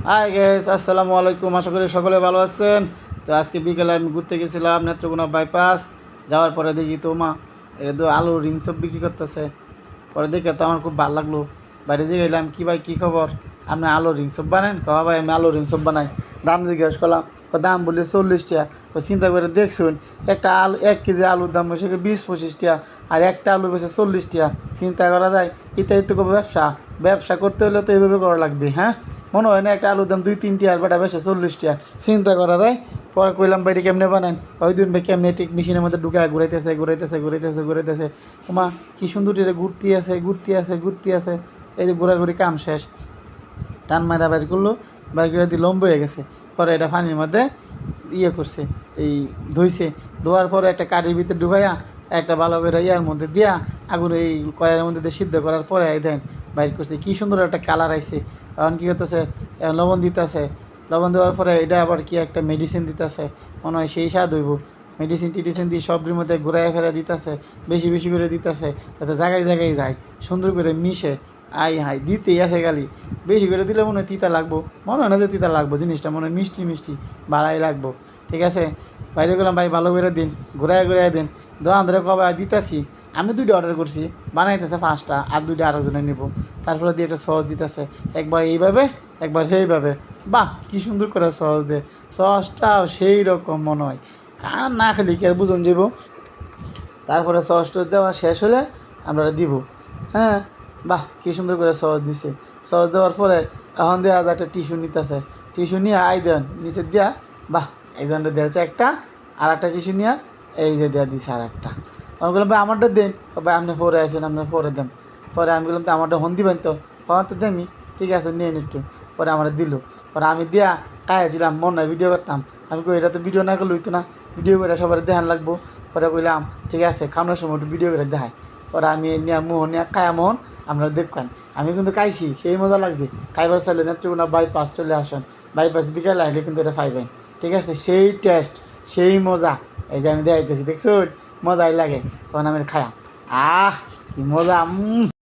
Hi guys, আসসালামু আলাইকুম। আশা করি সকলে ভালো আছেন। তো আজকে বিকেলে আমি ঘুরতে গেছিলাম নেত্রকোনা বাইপাস। যাওয়ার পরে দেখি তো মা এটা তো আলু রিং সব বিক্রি করতেছে। পরে দেখে তো আমার খুব ভালো লাগলো। বাইরে যে গেলাম, কি ভাই কী খবর, আপনি আলু রিং সব বানান? কহ ভাই আমি আলু রিং সব বানাই। দাম জিজ্ঞেস করলাম, দাম বললে 40 টাকা। চিন্তা করে দেখছুন, একটা আলু 1 কেজি আলুর দাম বসে 20-25 টাকা, আর একটা আলু বেশি 40 টাকা। চিন্তা করা যায়, এটাই তো ব্যবসা। ব্যবসা করতে হলে তো এইভাবে করা লাগবে। হ্যাঁ, মনে হয় না একটা আলুর দাম 2-3 টাকা আর বেটা বেশি 40 টাকা। চিন্তা করা যায়। পরে কইলাম বাইরে কেমনে বানান? ওই দিন ভাই কেমনে ঠিক মেশিনের মধ্যে ঢুকায় ঘুরাইতেছে। মা কি সুন্দর এটা ঘুরতে আছে। এই যে ঘোরাঘুরি কাম শেষ, টান মারা বাইর করলো, বাইর করে দিয়ে লম্ব হয়ে গেছে। পরে এটা পানির মধ্যে করছে, এই ধুইছে। ধোয়ার পরে একটা কাঠির ভিতরে ঢুকাইয়া একটা ভালো করে ইয়ার মধ্যে দিয়া আগুন এই কড়াইয়ের মধ্যে দিয়ে সিদ্ধ করার পরে দেন বাইর করছে। কী সুন্দর একটা কালার আইছে। এখন কী করতেছে, লবণ দিতেছে। লবণ দেওয়ার পরে এটা আবার কি একটা মেডিসিন দিতেছে, মনে হয় সেই স্বাদ হইব। মেডিসিন টিডিসিন দিয়ে সবজির মধ্যে ঘুরাই ফেরা দিতেছে, বেশি বেশি করে দিতেছে, যাতে জায়গায় জায়গায় যায়, সুন্দর করে মিশে। হাই দিতেই আছে গালি। বেশি করে দিলে মনে হয় তিতা লাগবো, মনে হয় না যে তিতা লাগবো, জিনিসটা মনে হয় মিষ্টি মিষ্টি ভালাই লাগবো। ঠিক আছে, বাইরে গেলাম, ভাই ভালো করে দিন, ঘুরাই দিন। দোকান ধরে কবে দিতেছি, আমি 2টা অর্ডার করছি, বানাইতেছে 5টা, আর 2টা আরেকজনে নেব। তারপরে দিয়ে একটা সস দিতেছে, একবার এইভাবে একবার সেইভাবে। বাহ, কী সুন্দর করে সস দে। সসটাও সেই রকম মনে হয়, কার না খেলে কি আর বুঝন যাব। তারপরে সসটা দেওয়া শেষ হলে আমরা দিব। হ্যাঁ, বাহ, কী সুন্দর করে সস দিছে। সস দেওয়ার পরে এখন দেওয়া যায় একটা টিস্যু নিতেছে। টিস্যু নিয়ে দেন নিচে দিয়া, বাহ, একজনটা দেওয়া একটা, আর একটা টিস্যু নিয়ে এই যে দেওয়া দিছে আর একটা। আমি বললাম ভাই আমারটা দেন। ভাই আপনি পরে আসেন, আপনার পরে দেন। পরে আমি বললাম তো আমারটা হন দিবেন তো? আমার তো দেমি। ঠিক আছে, নিন একটু। পরে আমার দিল। পরে আমি দিয়া খাইয়াছিলাম, মন নাই ভিডিও করতাম। আমি কই এটা তো ভিডিও না করলে হইতো না, ভিডিও করে সবার দেখান লাগবো। পরে কইলাম ঠিক আছে, খাওয়ানোর সময় একটু ভিডিও করে দেখায়। পরে আমি নিয়ে মোহন নিয়ে খায়া মোহন আপনারা দেখবেন। আমি কিন্তু খাইছি, সেই মজা লাগছে। খাইবার চাইলে নেত্রকোনা বাইপাস চলে আসেন। বাইপাস বিকালে আসলে কিন্তু এটা পাইবেন। ঠিক আছে, সেই টেস্ট, সেই মজা। এই যে আমি দেখাইতেছি, দেখছো মজাই লাগে। তখন আমি খায়াম, কি মজা।